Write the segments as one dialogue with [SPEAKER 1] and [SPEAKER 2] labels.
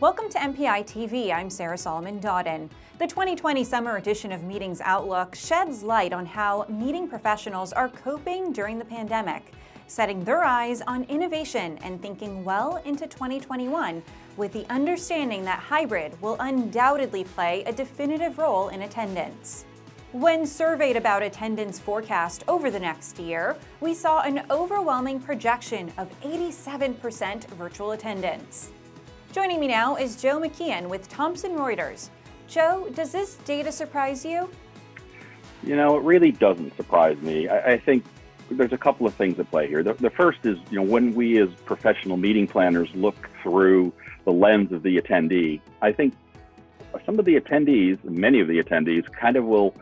[SPEAKER 1] Welcome to MPI TV. I'm Sarah Solomon Dodden. The 2020 summer edition of Meetings Outlook sheds light on how meeting professionals are coping during the pandemic, setting their eyes on innovation and thinking well into 2021 with the understanding that hybrid will undoubtedly play a definitive role in attendance. When surveyed about attendance forecast over the next year, we saw an overwhelming projection of 87% virtual attendance. Joining me now is Joe McKeon with Thomson Reuters. Joe, does this data surprise you?
[SPEAKER 2] You know, it really doesn't surprise me. I think there's a couple of things at play here. The first is, when we as professional meeting planners look through the lens of the attendee, I think some of the attendees, many of the attendees, kind of will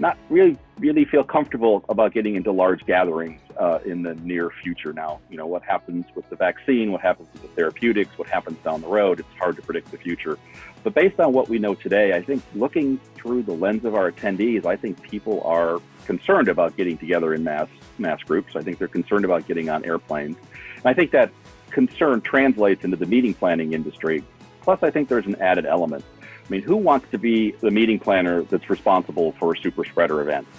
[SPEAKER 2] not really feel comfortable about getting into large gatherings in the near future now. What happens with the vaccine, what happens with the therapeutics, what happens down the road, it's hard to predict the future. But based on what we know today, I think looking through the lens of our attendees, I think people are concerned about getting together in mass groups. I think they're concerned about getting on airplanes. And I think that concern translates into the meeting planning industry. Plus, I think there's an added element. Who wants to be the meeting planner that's responsible for super spreader events?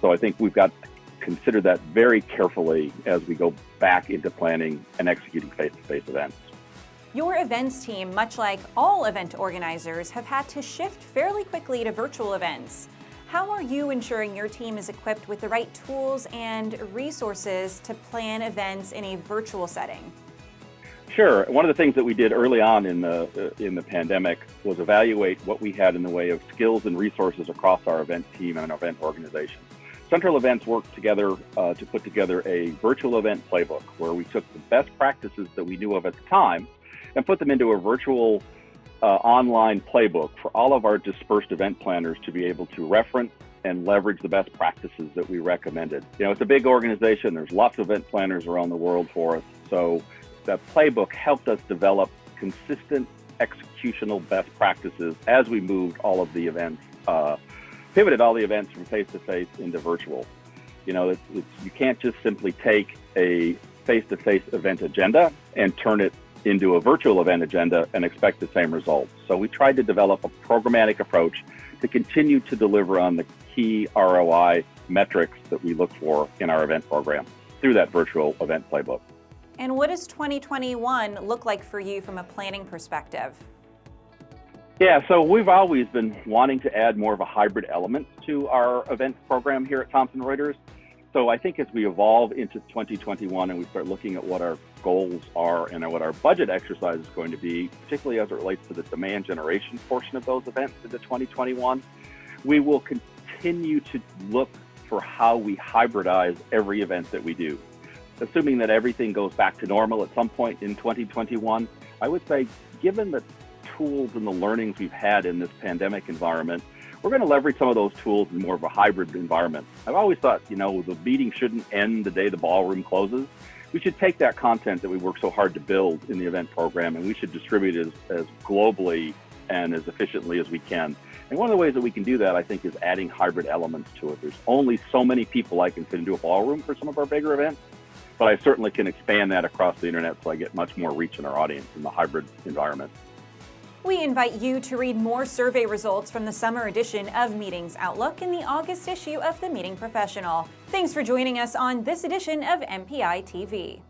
[SPEAKER 2] So I think we've got to consider that very carefully as we go back into planning and executing face-to-face events.
[SPEAKER 1] Your events team, much like all event organizers, have had to shift fairly quickly to virtual events. How are you ensuring your team is equipped with the right tools and resources to plan events in a virtual setting?
[SPEAKER 2] Sure. One of the things that we did early on in the pandemic was evaluate what we had in the way of skills and resources across our event team and our event organization. Central Events worked together to put together a virtual event playbook where we took the best practices that we knew of at the time and put them into a virtual online playbook for all of our dispersed event planners to be able to reference and leverage the best practices that we recommended. It's a big organization. There's lots of event planners around the world for us. So that playbook helped us develop consistent executional best practices as we moved all of the events, pivoted all the events from face-to-face into virtual. You can't just simply take a face-to-face event agenda and turn it into a virtual event agenda and expect the same results. So we tried to develop a programmatic approach to continue to deliver on the key ROI metrics that we look for in our event program through that virtual event playbook.
[SPEAKER 1] And what does 2021 look like for you from a planning perspective?
[SPEAKER 2] Yeah, so we've always been wanting to add more of a hybrid element to our event program here at Thomson Reuters. So I think as we evolve into 2021 and we start looking at what our goals are and what our budget exercise is going to be, particularly as it relates to the demand generation portion of those events into 2021, we will continue to look for how we hybridize every event that we do. Assuming that everything goes back to normal at some point in 2021, I would say, given the tools and the learnings we've had in this pandemic environment, we're going to leverage some of those tools in more of a hybrid environment. I've always thought, the meeting shouldn't end the day the ballroom closes. We should take that content that we work so hard to build in the event program, and we should distribute it as globally and as efficiently as we can. And one of the ways that we can do that, I think, is adding hybrid elements to it. There's only so many people I can fit into a ballroom for some of our bigger events, but I certainly can expand that across the internet so I get much more reach in our audience in the hybrid environment.
[SPEAKER 1] We invite you to read more survey results from the summer edition of Meetings Outlook in the August issue of The Meeting Professional. Thanks for joining us on this edition of MPI TV.